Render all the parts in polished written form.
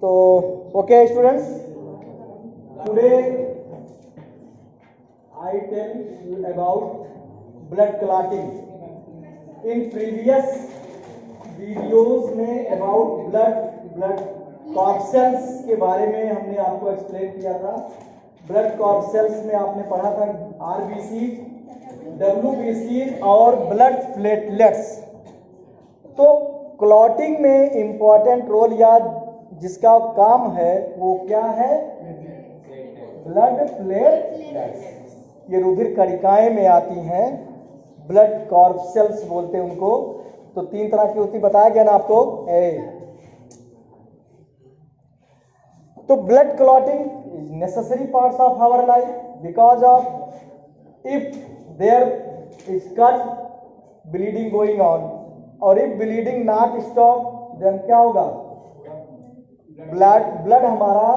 तो okay students, today I tell you about blood clotting. In previous videos में about blood corpuscles के बारे में हमने आपको एक्सप्लेन किया था। ब्लड corpuscles में आपने पढ़ा था RBC, WBC और ब्लड प्लेटलेट्स। तो क्लॉटिंग में इंपॉर्टेंट रोल या जिसका काम है वो क्या है? Blood platelets. ये रुधिर कणिकाएं में आती हैं, ब्लड कॉर्पसेल्स बोलते हैं उनको। तो 3 तरह की होती, बताया गया ना आपको। तो blood clotting is necessary parts of our life because of if there is cut bleeding going on और if bleeding not stop then क्या होगा? ब्लड हमारा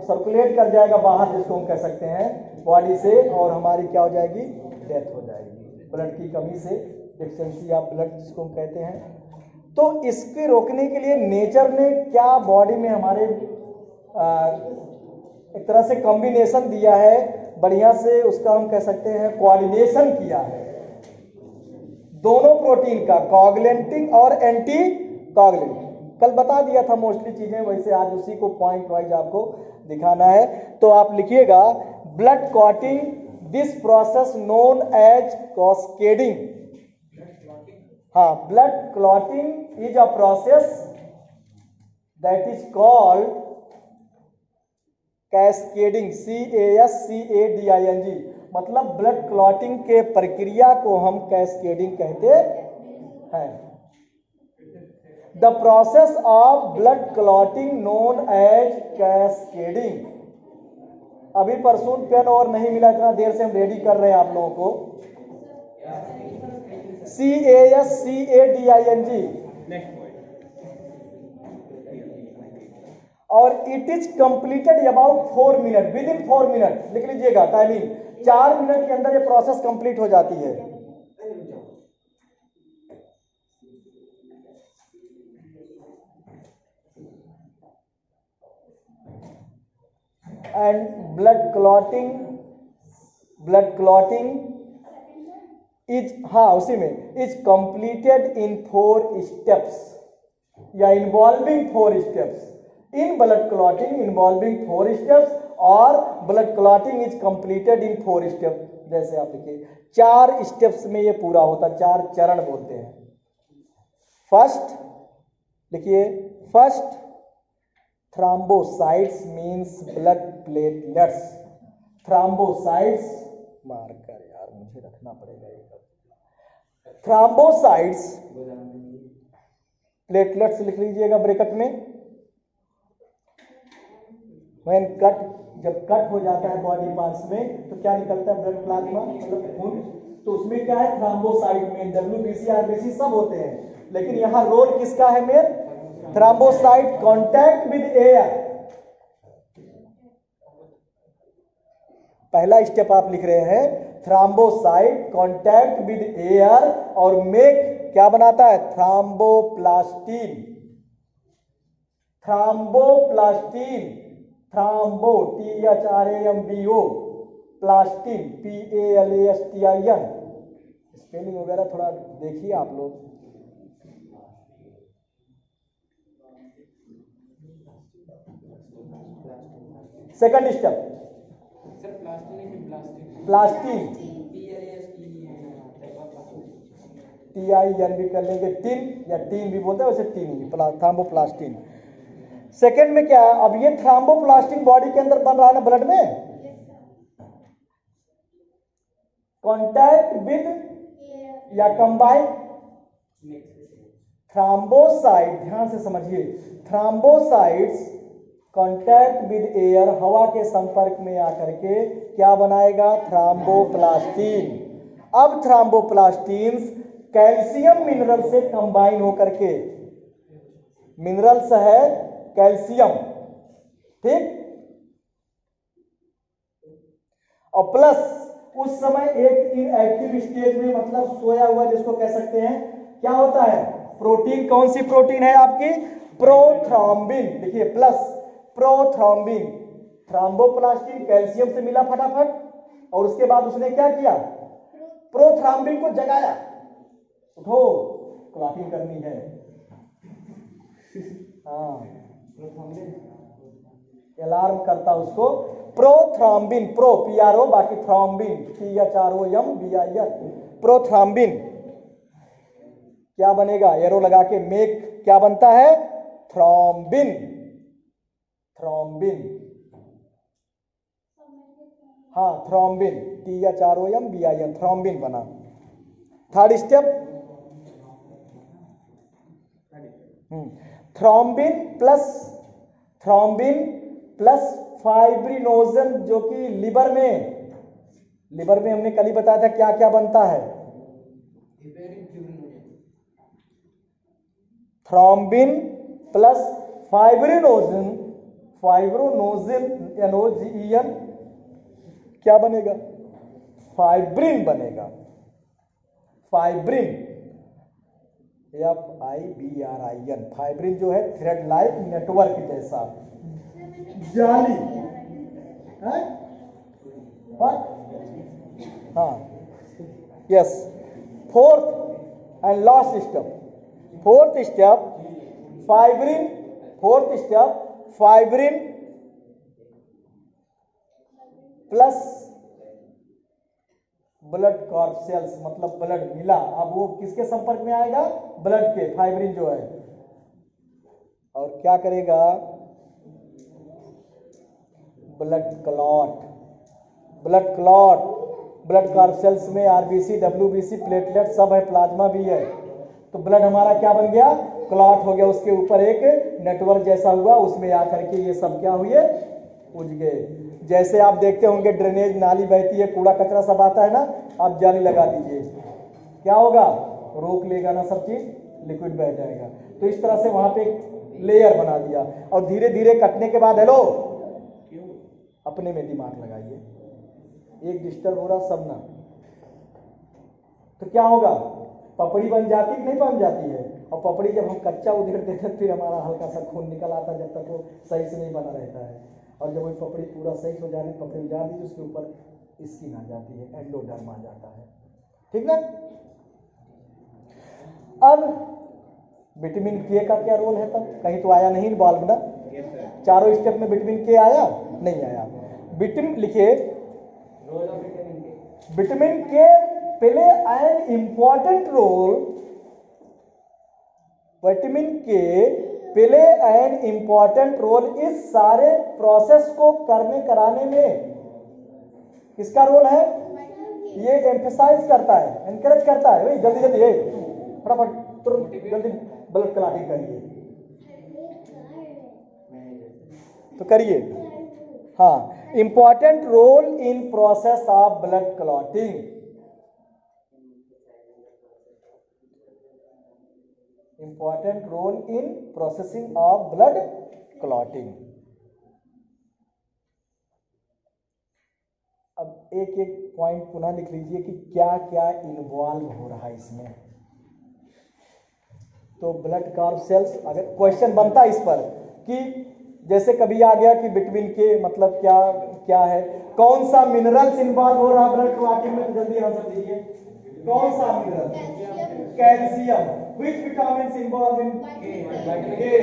सर्कुलेट कर जाएगा बाहर, जिसको हम कह सकते हैं बॉडी से, और हमारी क्या हो जाएगी? डेथ हो जाएगी ब्लड की कमी से, डेफिशिएंसी ऑफ ब्लड जिसको हम कहते हैं। तो इसके रोकने के लिए नेचर ने क्या बॉडी में हमारे एक तरह से कॉम्बिनेशन दिया है बढ़िया से, उसका हम कह सकते हैं कोऑर्डिनेशन किया है दोनों प्रोटीन का, कोआगुलेंटिंग और एंटी कोआगुलेंटिंग। कल बता दिया था मोस्टली चीजें, वैसे आज उसी को पॉइंट वाइज आपको दिखाना है। तो आप लिखिएगा blood clotting, this process known as cascading. हाँ, blood clotting is a process that is called cascading, CASCADING। मतलब ब्लड क्लॉटिंग के प्रक्रिया को हम कैस्केडिंग कहते हैं। The process of blood clotting known as cascading. अभी परसों पेन और नहीं मिला, इतना देर से हम रेडी कर रहे हैं आप लोगों को। CASCADING। और it is completed about 4 minute, with in 4 minute लिख लीजिएगा टाइमिंग। 4 मिनट के अंदर ये प्रोसेस कंप्लीट हो जाती है। एंड ब्लड क्लॉटिंग इज, हाँ उसी में, इज कंप्लीटेड इन 4 स्टेप्स या involving 4 steps. In blood clotting involving 4 steps और blood clotting is completed in 4 step. जैसे आप लिखिए 4 स्टेप्स में ये पूरा होता, 4 चरण बोलते हैं। फर्स्ट लिखिए, first thrombocytes means blood platelets. Thrombocytes marker यार मुझे रखना पड़ेगा ये। थ्रोम्बोसाइट्स, प्लेटलेट्स लिख लीजिएगा ब्रैकेट में। व्हेन कट, जब कट हो जाता है बॉडी पार्ट्स में तो क्या निकलता है? ब्लड प्लाज्मा, मतलब खून। तो उसमें क्या है? थ्रोम्बोसाइट में WBC RBC सब होते हैं, लेकिन यहां रोल किसका है? Main thrombocyte contact with air. पहला स्टेप आप लिख रहे हैं, थ्रोम्बोसाइट कांटेक्ट विद एयर और मेक क्या बनाता है? Thromboplastin. Thromboplastin, thrombo THRAMBO, प्लास्टिन PALASTIN। Spelling वगैरह थोड़ा देखिए आप लोग। सेकंड स्टेप, प्लास्टिन TIN भी कर लेंगे, टिन या टीन भी बोलते हैं, वैसे टीन ही, थ्रोम्बोप्लास्टिन। सेकंड में क्या है? अब ये थ्रोम्बोप्लास्टिन बॉडी के अंदर बन रहा है ना ब्लड में, कांटेक्ट विद या कंबाइन। थ्रोम्बोसाइट, ध्यान से समझिए, थ्रोम्बोसाइट्स कांटेक्ट विद एयर, हवा के संपर्क में आकर के क्या बनाएगा? थ्रोम्बोप्लास्टिन। अब थ्रोम्बोप्लास्टिन कैल्शियम मिनरल से कंबाइन होकर के, मिनरल्स है कैल्शियम, ठीक, और प्लस उस समय एक इनएक्टिव स्टेज में, मतलब सोया हुआ जिसको कह सकते हैं, क्या होता है? प्रोटीन कौन सी प्रोटीन है आपकी? प्रोथ्रोम्बिन। देखिए प्लस प्रोथ्रोम्बिन, थ्रोम्बोप्लास्टिन कैल्शियम से मिला फटाफट, और उसके बाद उसने क्या किया? प्रोथ्रोम्बिन को जगाया, उठो क्लॉटिंग करनी है। हाँ, अलार्म करता उसको प्रोथ्रोम्बिन, प्रो PRO बाकी थ्रोम्बिन THROMBIN, प्रोथ्रोम्बिन। क्या बनेगा? एरो लगा के मेक, क्या बनता है? Thrombin, thrombin. हाँ थ्रोम्बिन, THROMBIN, थ्रोम्बिन बना। Third step, thrombin plus fibrinogen, जो कि लिवर में हमने कल ही बताया था क्या क्या बनता है। थ्रोम्बिन प्लस फाइब्रिनोजन, NOGEN, क्या बनेगा? फाइब्रिन बनेगा, फाइब्रिन, FIBRIN। फाइब्रिन जो है थ्रेड लाइक नेटवर्क जैसा जाली है। हाँ yes. Fourth and last step, fibrin, fibrin plus blood corpuscles, मतलब ब्लड मिला। अब वो किसके संपर्क में आएगा? ब्लड के, फाइब्रिन जो है, और क्या करेगा? ब्लड क्लॉट, ब्लड कॉर्पसेल्स में RBC, WBC, प्लेटलेट सब है, प्लाज्मा भी है। तो ब्लड हमारा क्या बन गया? क्लॉट हो गया, उसके ऊपर एक नेटवर्क जैसा हुआ, उसमें आकर के ये सब क्या हुए? उज गए। जैसे आप देखते होंगे ड्रेनेज नाली बहती है, कूड़ा कचरा सब आता है ना, आप जाली लगा दीजिए, क्या होगा? रोक लेगा ना, सब चीज लिक्विड बह जाएगा। तो इस तरह से वहां पे लेयर बना दिया, और धीरे धीरे कटने के बाद, हेलो अपने में दिमाग लगाइए, एक डिस्टर्ब हो रहा सब ना, तो क्या होगा? पपड़ी बन जाती कि नहीं बन जाती है? और पपड़ी जब हम कच्चा उधेड़ते थे फिर हमारा हल्का सा खून निकल आता, जब तक वो सही से नहीं बना रहता है। और जब वो पपड़ी पूरा सही हो जाती, पपड़ी उजाड़ दी, उसके ऊपर स्किन आ जाती है, एंडोडर्म आ जाता है, ठीक ना। अब विटामिन के का क्या रोल है? तब कहीं तो आया नहीं इन्वॉल्व ना, चारों स्टेप में विटामिन के आया नहीं आया? विटामिन लिखिए, vitamin K play an important role, vitamin K play an important role इस सारे प्रोसेस को कराने में। किसका रोल है? ये एम्फेसाइज करता है, एनकरेज करता है, जल्दी जल्दी फटाफट तुरंत जल्दी ब्लड क्लॉटिंग करिए, तो करिए। हाँ, important role in process of blood clotting, important role in processing of blood clotting. अब एक एक पॉइंट पुनः लिख लीजिए कि क्या क्या इन्वॉल्व हो रहा है इसमें। तो ब्लड कॉर्पसेल्स, अगर क्वेश्चन बनता है इस पर कि जैसे कभी आ गया कि विटामिन के मतलब क्या क्या है, कौन सा मिनरल्स इन्वॉल्व हो रहा है ब्लड क्लॉटिंग में, तो जल्दी आंसर दीजिए। कौन सा mineral? Calcium. Which vitamin involve in? के।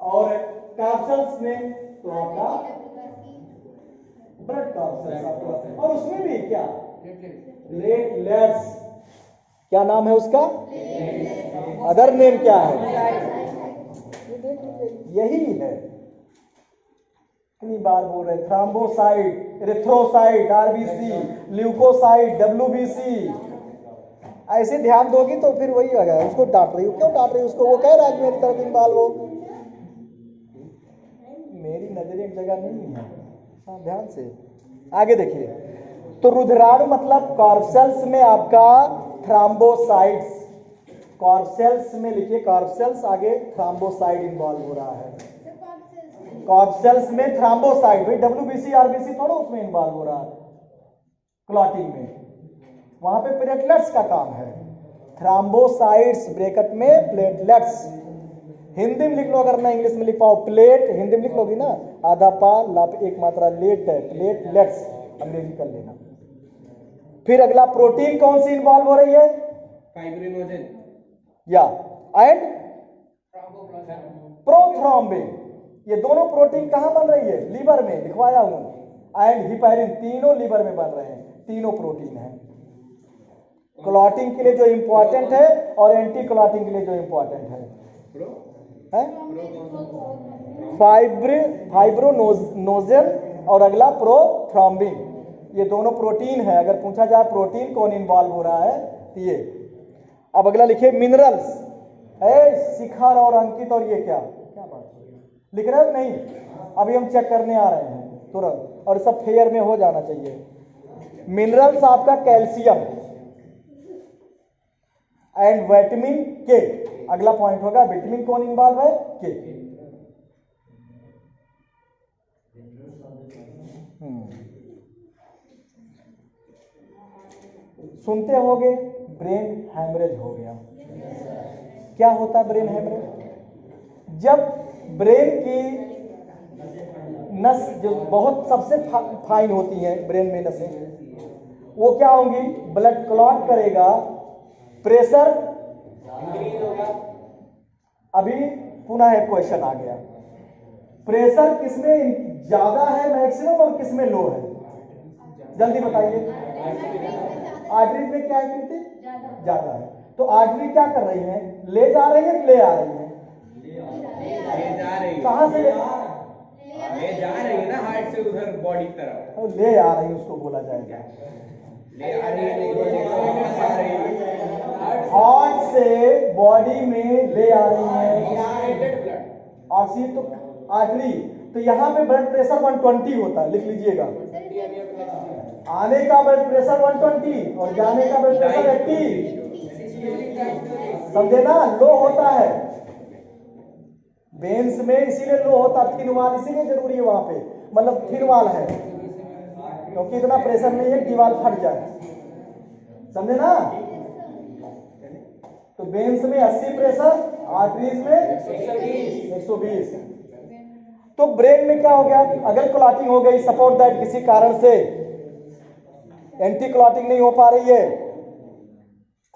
और कॉर्पसेल्स में तो आपका ब्लड कॉर्पसेल्स आपका, और उसमें भी क्या? प्लेटलेट्स। क्या नाम है उसका? अदर नेम क्या है? यही है, कितनी बार बोल रहे, thrombocyte, erythrocyte, RBC, leucocyte, WBC। ऐसे ध्यान दोगी तो फिर वही आ गया। उसको डांट रही हो, क्यों डांट रही हो उसको? वो कह रहा है मेरी तरफ इन्वॉल्व हो, मेरी नजर एक जगह नहीं है। हाँ ध्यान से आगे देखिए। तो रुधिराणु मतलब कॉर्पसेल्स में आपका थ्रोम्बोसाइट्स, कॉर्पसेल्स में लिखिए, कॉर्पसेल्स आगे थ्रोम्बोसाइट इन्वॉल्व हो रहा है। कॉर्पसेल्स में थ्रोम्बोसाइट, भाई WBC RBC थोड़ा उसमें इन्वॉल्व हो रहा है क्लॉटिंग में, वहां पे प्लेटलेट्स का काम है। थ्राम्बोसाइट्स ब्रैकेट में प्लेटलेट्स। हिंदी में लिख लो, अगर मैं इंग्लिश में लिख पाओ प्लेट, हिंदी में लिख लोगी ना, आधा पा लाप एक मात्रा लेट है, प्लेटलेट्स अंग्रेजी कर लेना। फिर अगला प्रोटीन कौन सी इन्वॉल्व हो रही है? फाइब्रिनोजन या एंड प्रोथ्रोम्बिन। ये दोनों प्रोटीन कहां बन रही है? लीवर में, लिखवाया हूं। एंड हिपैरिन, तीनों लीवर में बन रहे हैं, तीनों प्रोटीन है। क्लॉटिंग के लिए जो इंपॉर्टेंट है और एंटी क्लॉटिंग के लिए जो इंपॉर्टेंट है फाइब्रोनोजन और अगला प्रोथ्रोम्बिन। ये दोनों प्रोटीन है। अगर पूछा जाए प्रोटीन कौन इन्वॉल्व हो रहा है तो ये। अब अगला लिखिए मिनरल्स। शिखर और अंकित, और ये क्या क्या बात लिख रहे हो? नहीं, अभी हम चेक करने आ रहे हैं तुरंत, और सब फेयर में हो जाना चाहिए। मिनरल्स आपका कैल्शियम एंड विटामिन के। अगला पॉइंट होगा विटामिन कौन इन्वॉल्व है? के। सुनते होगे ब्रेन हैमरेज हो गया। क्या होता है ब्रेन हैमरेज? जब ब्रेन की नस जो बहुत सबसे फाइन होती है ब्रेन में नसें, वो क्या होंगी? ब्लड क्लॉट करेगा, प्रेशर इंक्रीज होगा। अभी पुनः एक क्वेश्चन आ गया, प्रेशर किसमें ज्यादा है मैक्सिमम और किसमें लो है? जल्दी बताइए। आर्टरी में क्या है कीर्ति? ज्यादा है। तो आर्टरी क्या कर रही है? ले जा रही है, ले आ रही है? ले जा रही है। कहां से ले जा रही है ना, हार्ट से उधर बॉडी की तरफ। और ले आ रही है उसको बोला जाएगा। ले आ रही है, हार्ट से बॉडी में ले आ रही है ऑक्सीजन। तो आर्टरी, तो यहाँ पे ब्लड प्रेशर 120 होता है, लिख लीजिएगा। आने का ब्लड प्रेशर 120 और जाने का ब्लड प्रेशर 80। समझे ना? लो होता है वेन्स में, इसीलिए लो होता, थिन वाल इसीलिए जरूरी है वहां पे, मतलब थिन वाल है क्योंकि इतना प्रेशर नहीं है दीवार फट जाए। समझे ना? तो वेन्स में 80 प्रेशर, आर्टरीज में 120। तो ब्रेन में क्या हो गया? अगर क्लॉटिंग हो गई, सपोर्ट दैट किसी कारण से एंटी क्लॉटिंग नहीं हो पा रही है,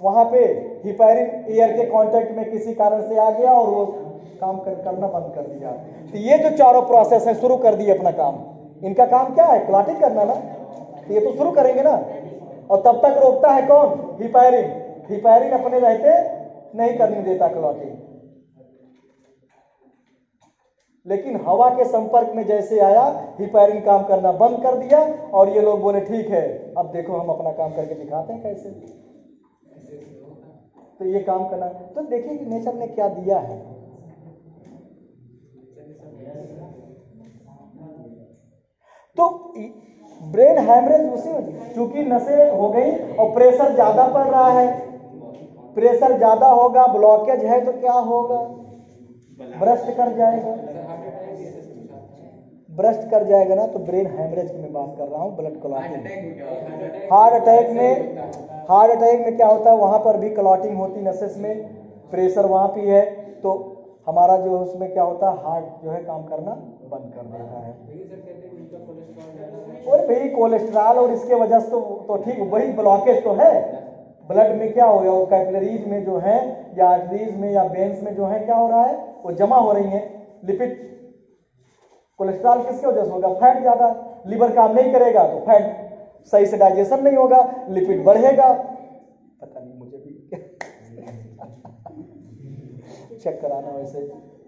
वहां पे हिपैरिन एयर के कांटेक्ट में किसी कारण से आ गया और वो काम करना बंद कर दिया। तो ये जो चारों प्रोसेस है शुरू कर दिए अपना काम। इनका काम क्या है? क्लॉटिंग करना ना। तो ये तो शुरू करेंगे ना, और तब तक रोकता है कौन? हिपैरिन। हिपैरिन अपने रहते नहीं करने देता क्लॉटिंग, लेकिन हवा के संपर्क में जैसे आया हिपैरिन काम करना बंद कर दिया, और ये लोग बोले ठीक है अब देखो हम अपना काम करके दिखाते हैं कैसे। तो ये काम करना, तो देखिए कि नेचर ने क्या दिया है। तो ब्रेन हैमरेज उसी, चूंकि नसें हो गई और प्रेशर ज्यादा पड़ रहा है, प्रेशर ज्यादा होगा, ब्लॉकेज है तो क्या होगा? ब्रस्ट कर जाएगा। ब्रस्ट कर जाएगा ना, तो ब्रेन हैमरेज की मैं बात कर रहा हूँ, ब्लड क्लॉटिंग। हार्ट अटैक में क्या होता है? वहां पर भी क्लॉटिंग होती नसेस में, प्रेशर वहां भी है, तो हमारा जो उसमें क्या होता है? हार्ट जो है काम करना बंद कर देता है। और भाई कोलेस्ट्रॉल और इसके वजह से तो ठीक, वही ब्लॉकेज तो है। ब्लड में क्या हो गया? वो कैपिलरीज में जो है या आर्टरीज में या वेन्स में जो है क्या हो रहा है? वो जमा हो रही है लिपिड। कोलेस्ट्रॉल किसकी वजह से होगा? फैट ज्यादा। लीवर काम नहीं करेगा तो फैट सही से डाइजेशन नहीं होगा, लिपिड बढ़ेगा। पता नहीं, मुझे भी चेक कराना, वैसे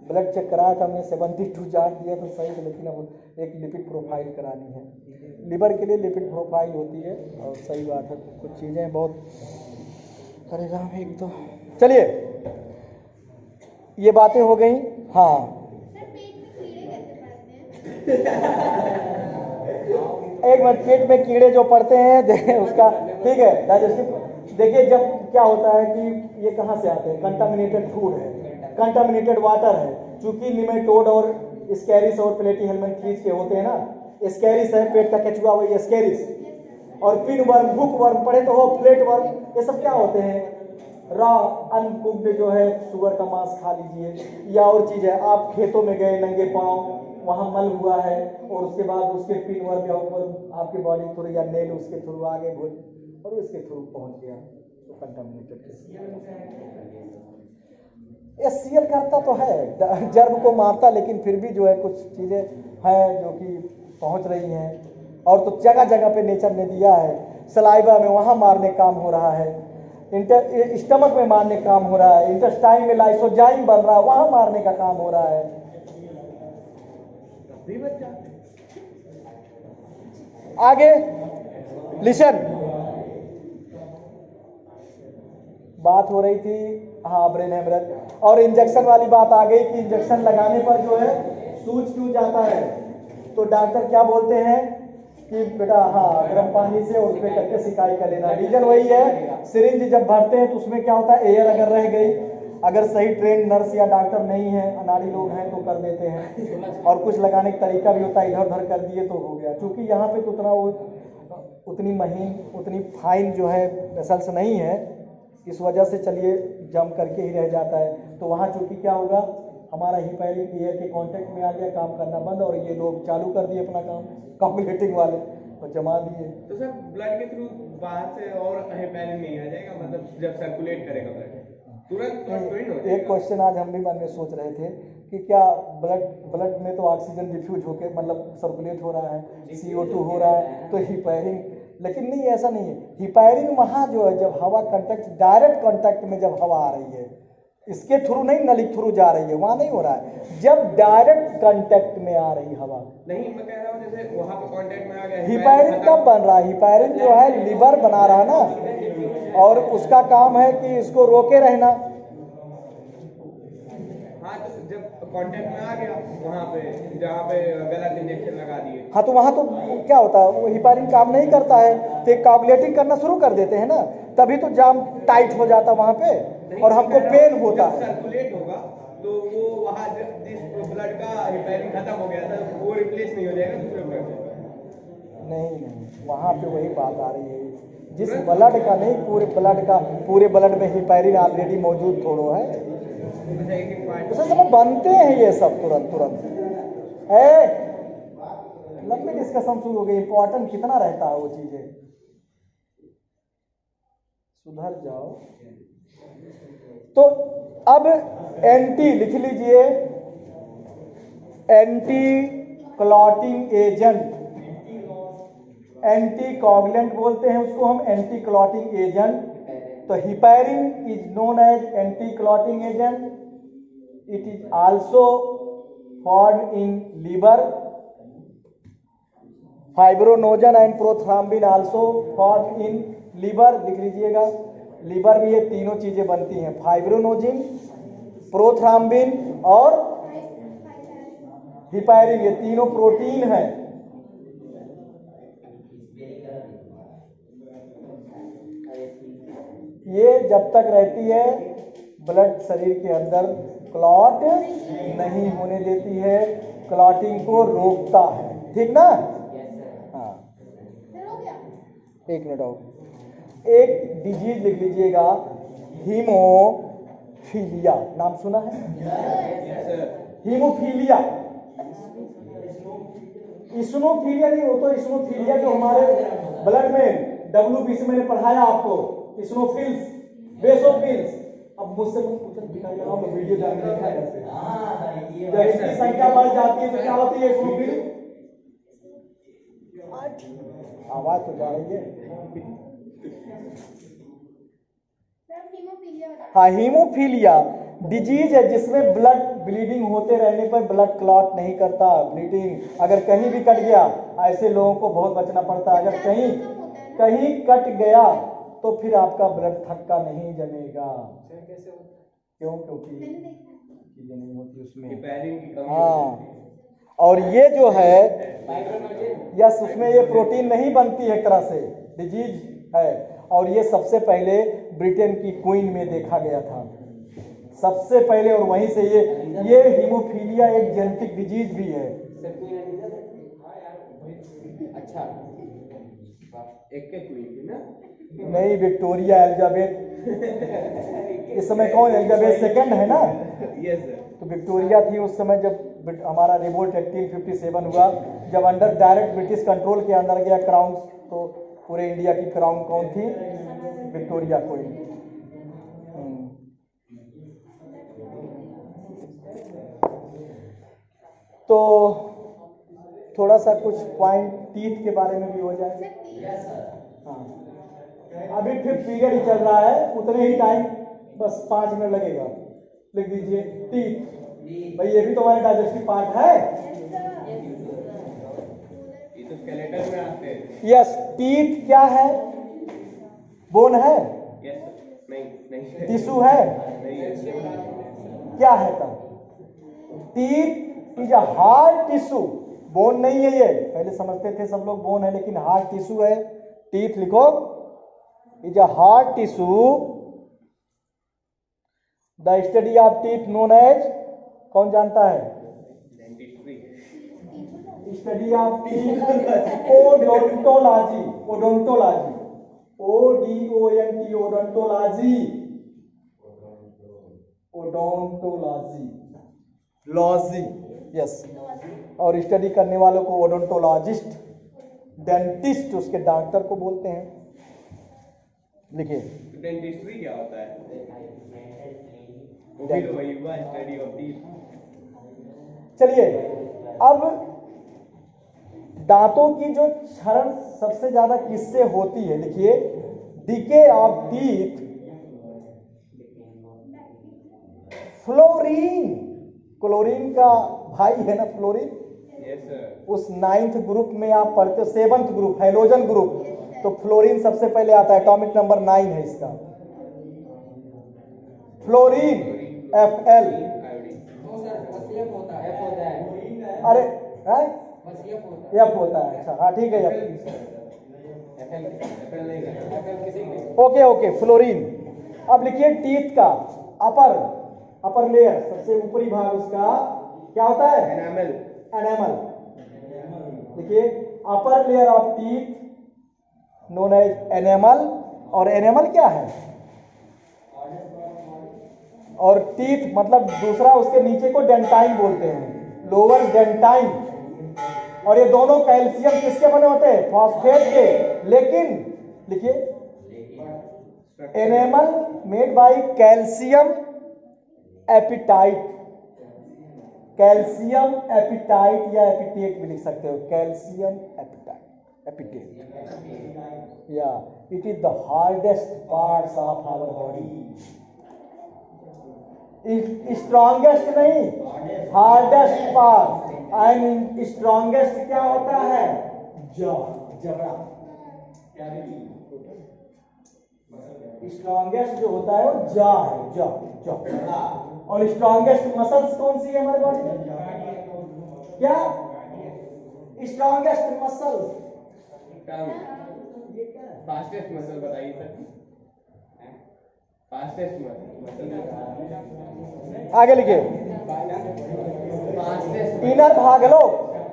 ब्लड चेक कराया था हमने, 72 चार्ट दिया तो सही, लेकिन अब एक लिपिड प्रोफाइल करानी है। लीवर के लिए लिपिड प्रोफाइल होती है, और सही बात है, कुछ चीज़ें बहुत करेगा एक तो। चलिए ये बातें हो गई। हाँ एक मिनट, पेट में कीड़े जो पड़ते हैं उसका ठीक है डाइजेस्टिव। देखिए जब क्या होता है कि ये कहाँ से आते हैं? कंटामिनेटेड फूड है, कंटामिनेटेड वाटर है, चूंकि निमेटोड और स्कैरिस और प्लेटी हेलमिंथ्रीज के होते हैं ना। स्कैरिस है पेट का केचुआ, वही स्कैरिस, और पिन वर्म, हुक वर्म पढ़े तो हो, प्लेट वर्म, ये सब क्या होते हैं? रॉ अनकुक्ड जो है सुअर का मांस खा लीजिए, या और चीज है आप खेतों में गए नंगे पांव, वहां मल हुआ है और उसके बाद उसके पिन वर्ग या ऊपर आपके बॉडी थ्रू या नेल उसके थ्रू आगे और उसके थ्रू पहुंच गया तो कंटामिनेटेड। एससीएल करता तो है, जर्म को मारता, लेकिन फिर भी जो है कुछ चीजें हैं जो कि पहुंच रही हैं। और तो जगह जगह पे नेचर ने दिया है, सलाइवा में वहां मारने काम हो रहा है, स्टमक में मारने काम हो रहा है, इंटेस्टाइन में लाइसोजाइम बन रहा है, वहां मारने का काम हो रहा है। आगे लिसन, बात हो रही थी हाँ ब्रेन हेमरेज, और इंजेक्शन वाली बात आ गई कि इंजेक्शन लगाने पर जो है सूज क्यों जाता है, तो डॉक्टर क्या बोलते हैं कि बेटा हाँ गर्म पानी से उस पर करके सिकाई कर लेना। रीजन वही है, सिरिंज जब भरते हैं तो उसमें क्या होता है, एयर अगर रह गई, अगर सही ट्रेन नर्स या डॉक्टर नहीं है, अनाड़ी लोग हैं तो कर देते हैं, और कुछ लगाने का तरीका भी होता है, इधर उधर कर दिए तो हो गया। क्योंकि यहाँ पे तो उतना वो उतनी महीन उतनी फाइन जो है वेसल्स नहीं है, इस वजह से चलिए जम करके ही रह जाता है। तो वहाँ चूंकि क्या होगा, हमारा हिपैरिन एयर के कांटेक्ट में आ गया, काम करना बंद, और ये लोग चालू कर दिए अपना काम, कॉम्युलेटिंग वाले और जमा दिए। तो सर ब्लड के थ्रू बाहर से और हिपैरिन नहीं आ जाएगा, मतलब जब सर्कुलेट करेगा ब्लड तुरंत हो जाएगा? एक क्वेश्चन आज हम भी मन में सोच रहे थे कि क्या ब्लड में तो ऑक्सीजन डिफ्यूज होकर मतलब सर्कुलेट हो रहा है, CO2 हो रहा है, तो हिपैरिन, लेकिन नहीं ऐसा नहीं है। हिपैरिन वहाँ जो है जब हवा कांटेक्ट, डायरेक्ट कांटेक्ट में जब हवा आ रही है, इसके थ्रू नहीं, नली थ्रू जा रही है, वहाँ नहीं हो रहा है। जब डायरेक्ट कांटेक्ट में आ रही हवा, नहीं मैं कह रहा हूँ जैसे वहाँ पे कांटेक्ट में आ गया, हिपैरिन कब बन रहा है, हिपैरिन जो है लीवर बना रहा है ना, और उसका काम है कि इसको रोके रहना। हाँ तो जब कांटेक्ट में आ गया वहाँ पे जहाँ पे गलत इंजेक्शन लगा दिए, हाँ तो वहाँ तो क्या होता है, वो हिपैरिन काम नहीं करता है तो कागुलेटिंग करना शुरू कर देते हैं ना, तभी तो जाम टाइट हो जाता वहाँ पे और हमको पेन होता है। सर्कुलेट होगा तो वो वहाँ जिस ब्लड का हिपैरिन खत्म हो गया था वो रिप्लेस नहीं हो जाएगा दूसरे ब्लड से? नहीं, वहाँ पे वही बात आ रही है, जिस ब्लड का नहीं, पूरे ब्लड में हिपैरिन ऑलरेडी मौजूद थोड़ो है, उसे सब बनते हैं ये सब तुरंत। लंबी डिस्कशन शुरू हो गई, इंपॉर्टेंट कितना रहता है वो चीजें, सुधर जाओ। तो अब एंटी लिख लीजिए, anti clotting agent, anti coagulant बोलते हैं उसको हम, एंटी क्लॉटिंग एजेंट। तो heparin is known as anti clotting agent, it is also form in liver, fibrinogen and prothrombin also form in liver, लिख लीजिएगा। लीवर में ये तीनों चीजें बनती हैं, फाइब्रोनोजिन, प्रोथ्राम्बिन और हिपैरिन, ये तीनों प्रोटीन हैं। ये जब तक रहती है ब्लड शरीर के अंदर क्लॉट नहीं होने देती है, क्लॉटिंग को रोकता है, ठीक ना? हाँ, एक मिनट और, एक डिजीज लिख लीजिएगा, हीमोफीलिया, नाम सुना है? हीमोफीलिया, इसनोफीलिया नहीं, वो तो इसनोफीलिया जो हमारे ब्लड में WBC मैंने पढ़ाया आपको, इसनोफिल्स, बेसोफिल्स। अब मुझसे वीडियो जान देखा है, जब इसकी संख्या बढ़ जाती है तो क्या होती है इसनोफिल? आवाज तो जा रही है। हाँ, हीमोफीलिया डिजीज है जिसमें ब्लड ब्लीडिंग होते रहने पर ब्लड क्लॉट नहीं करता, ब्लीडिंग अगर कहीं भी कट गया, ऐसे लोगों को बहुत बचना पड़ता है। अगर कहीं कट गया तो फिर आपका ब्लड थक्का नहीं जमेगा। क्यों? क्योंकि चीजें नहीं होती उसमें। हाँ, और ये जो है यस, उसमें ये प्रोटीन नहीं बनती है, एक तरह से डिजीज है। और ये सबसे पहले ब्रिटेन की क्वीन में देखा गया था, सबसे पहले, और वहीं से ये हीमोफीलिया एक जेनेटिक डिजीज भी है। अच्छा, एक क्वीन थी ना? नहीं, विक्टोरिया एलिजाबेथ इस समय कौन है? जब ये सेकंड है ना, यस सर। तो विक्टोरिया थी उस समय जब हमारा रिवोल्ट 1857 हुआ, जब अंडर डायरेक्ट ब्रिटिश कंट्रोल के अंदर गया क्राउन, तो पूरे इंडिया की क्राउन कौन थी? Victoria queen. तो थोड़ा सा कुछ पॉइंट टीथ के बारे में भी हो जाए। हाँ, अभी 5th पीरियड ही चल रहा है, उतने ही टाइम, बस 5 मिनट लगेगा। लिख दीजिए टीथ। भाई ये भी तो हमारे डाइजेस्टिव पार्ट है। ये तो स्केलेटन में आते हैं। यस, टीथ क्या है? बोन है? Yes sir. नहीं टिश्यू है? नहीं है। क्या है तब? Teeth is a hard tissue, bone नहीं है ये। पहले समझते थे सब लोग बोन है, लेकिन हार्ड टिश्यू है। टीथ लिखो, is a hard tissue. The study of teeth known as, कौन जानता है? Study of teeth, odontology. Odontology, ODONT, odontology. Odontology, logy, yes. और स्टडी करने वालों को ओडोंटोलॉजिस्ट, डेंटिस्ट उसके डॉक्टर को बोलते हैं। लिखिए डेंटिस्ट्री क्या होता है? वो भी तो वही हुआ, स्टडी ऑफ टीथ। चलिए, अब दांतों की जो क्षरण सबसे ज्यादा किससे होती है? लिखिए, decay of teeth, fluorine. Chlorine का भाई है ना फ्लोरीन। Yes sir. उस 9th ग्रुप में आप पढ़ते हो, 7th ग्रुप हैलोजन ग्रुप, तो फ्लोरीन सबसे पहले आता है। एटॉमिक नंबर 9 है इसका, फ्लोरीन, Fl। अरे F होता है, अच्छा हाँ ठीक है। Okay okay, fluorine. अब लिखिए टीथ का अपर लेयर, सबसे ऊपरी भाग उसका क्या होता है? एनामल। एनामल। देखिए, upper layer of teeth known as enamel. और एनामल क्या है? और टीथ मतलब दूसरा, उसके नीचे को डेंटाइन बोलते हैं, लोअर डेंटाइन। और ये दोनों कैल्शियम किसके बने होते हैं? फॉस्फेट के। लेकिन लिखिए, enamel made by calcium apatite. Calcium apatite या एपिटेट भी लिख सकते हो, कैल्शियम एपिटाइट, एपिटेट। या it is the hardest parts of our body. Strongest नहीं, हार्डेस्ट पार्ट। एंड स्ट्रॉन्गेस्ट क्या होता है? जबड़ा। स्ट्रॉन्गेस्ट जो होता है वो जा है, जा। और स्ट्रॉन्गेस्ट मसल्स कौन सी है हमारे बॉडी में? क्या स्ट्रॉन्गेस्ट मसल? फास्टेस्ट मसल बताइए सर। फास्टेस्ट मसल आगे लिखिए, इनर भाग लो।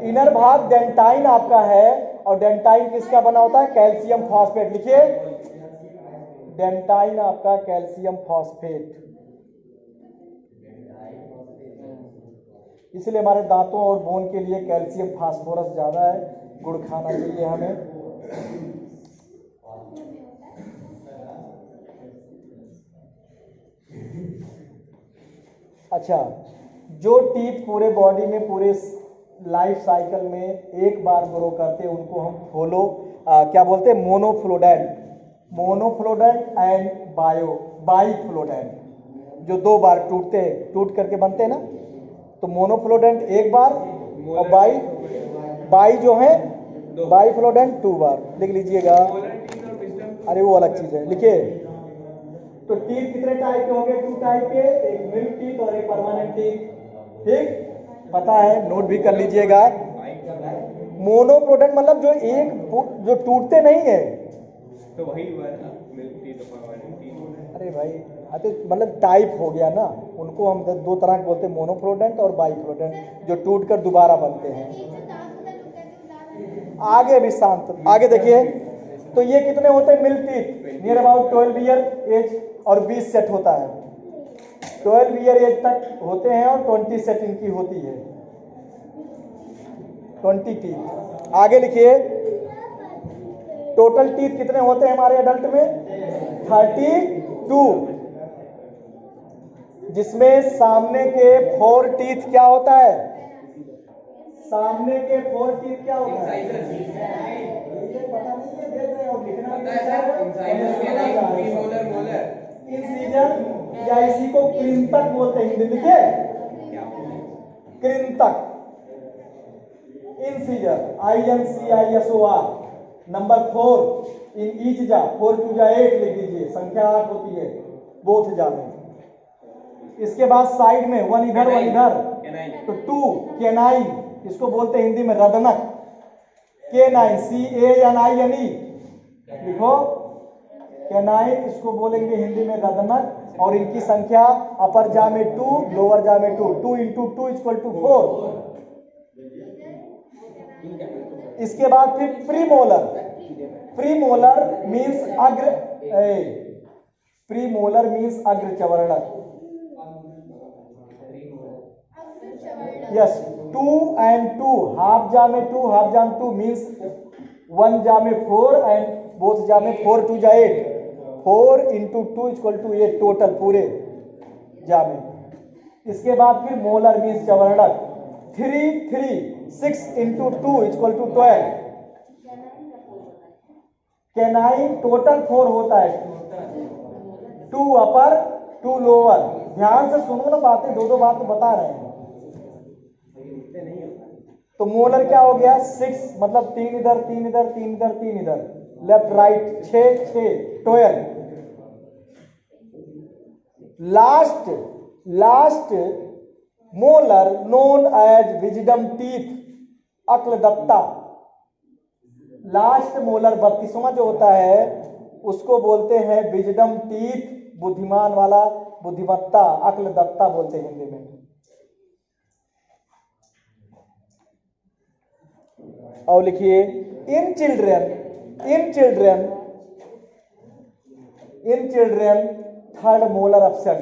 इनर भाग डेंटाइन आपका है, और डेंटाइन किसका बना होता है? Calcium phosphate. लिखिए, डेंटाइन आपका कैल्शियम फॉस्फेट। इसलिए हमारे दांतों और बोन के लिए कैल्शियम फास्फोरस ज्यादा है, गुड़ खाना चाहिए हमें। अच्छा, जो टीथ पूरे बॉडी में पूरे लाइफ साइकिल में एक बार ग्रो करते हैं, उनको हम क्या बोलते हैं? मोनोफ्लोडेंट। मोनोफ्लोडेंट एंड बाईफ्लोडेंट। जो 2 बार टूट करके बनते हैं ना, तो मोनोफ्लोडेंट एक बार, और बाई जो है बाईफ्लोडेंट 2 बार। लिख लीजिएगा, अरे वो अलग चीज है। लिखिए, तो टीथ कितने टाइप के होंगे? 2 टाइप के, एक मिल्क टीथ और एक परमानेंट टीथ। ठीक, पता है, नोट भी कर लीजिएगा। मोनोप्रोडेंट मतलब जो टूटते नहीं है, तो वही हुआ ना, मिल्क टीथ और परमानेंट टीथ। अरे भाई, तो मतलब टाइप हो गया ना। उनको हम 2 तरह के बोलते हैं, मोनोप्रोडेंट और बाईप्रोडेंट, जो टूट कर दोबारा बनते हैं। आगे भी शांत, आगे देखिए, तो ये कितने होते हैं milk teeth? Near about 12 year age और 20 सेट होता है। 12 ईयर एज तक होते हैं और 20 सेट इनकी होती है, 20 टीथ। आगे लिखिए, टोटल टीथ कितने होते हैं हमारे एडल्ट में? 32, जिसमें सामने के 4 टीथ क्या होता है? सामने के 4 टीथ क्या होता है? पता नहीं है, देख रहे हो लिखना इंसीजर, या इसी को कृंतक बोलते हैं हिंदी। लिखिए कृंतक, incisor, INCISOR। Number 4 in each जा, 4 2 जा 8 लिख दीजिए, संख्या 8 होती है बोथ जा में। इसके बाद साइड में 1 इधर 1 इधर, तो 2 केनाइन, इसको बोलते हैं हिंदी में रदनक। केनाइन, CANINE लिखो, केनाइन इसको बोलेंगे हिंदी में रदनक। और इनकी संख्या अपर जा में 2, लोअर जा में 2, 2 × 2 = 4। इसके बाद फिर प्रीमोलर। प्रीमोलर मीन्स अग्र, प्रीमोलर मीन्स अग्र चवर्णक। यस, 2 and 2, हाफ जा में 2, हाफ जा में 2 मीन्स 1 जा में 4 एंड बोथ जा में 4 2 जा 8, 4 × 2 = 8 टोटल पूरे जा में। इसके बाद फिर मोलर मीन्स चवर्णक। 6 × 2 = 12। कैनाइन टोटल 4 होता है, 2 अपर 2 लोअर। ध्यान से सुनो ना बातें, दो बात तो बता रहे हैं। तो मोलर क्या हो गया? 6, मतलब 3 इधर 3 इधर 3 इधर 3 इधर, left right 6 12। Last molar known as wisdom teeth, अक्लदत्ता। लास्ट मोलर 32वां जो होता है उसको बोलते हैं विजडम टीथ, बुद्धिमान वाला, बुद्धिमत्ता, अक्लदत्ता बोलते हैं हिंदी में। और लिखिए, in children third molar absent.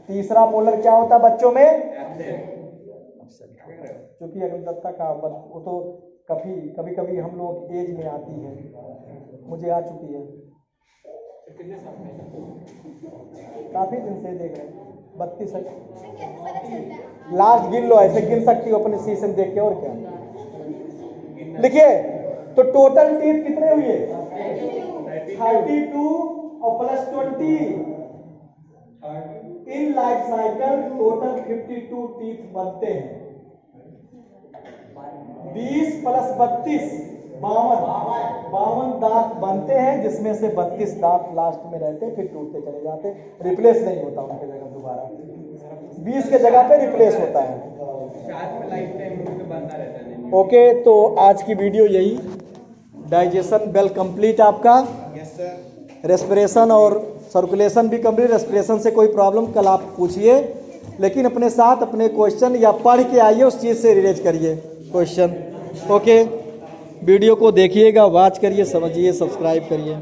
तीसरा मोलर क्या होता है बच्चों में? एब्सेंट। क्योंकि अक्लदत्ता का वो तो कभी कभी हम लोग एज में आती है, मुझे आ चुकी है, काफी दिन से देख रहे हैं। 32 लास्ट गिन लो, ऐसे गिन सकती हो अपने सीजन देख के, और क्या। लिखिए, तो टोटल टीथ कितने हुए? 32 और plus 20। In life cycle total 52 teeth बनते हैं। 20 + 32 52 दांत बनते हैं, जिसमें से 32 दांत लास्ट में रहते हैं, फिर टूटते चले जाते, रिप्लेस नहीं होता उनके जगह दोबारा। 20 के जगह पे रिप्लेस होता है। ओके, तो आज की वीडियो यही। डाइजेशन वेल कंप्लीट आपका। Yes sir. रेस्पिरेशन और सर्कुलेशन भी कंप्लीट। रेस्पिरेशन से कोई प्रॉब्लम कल आप पूछिए, लेकिन अपने साथ अपने क्वेश्चन या पढ़ के आइए, उस चीज़ से रिलेट करिए क्वेश्चन। ओके, वीडियो को देखिएगा, वॉच करिए, समझिए, सब्सक्राइब करिए।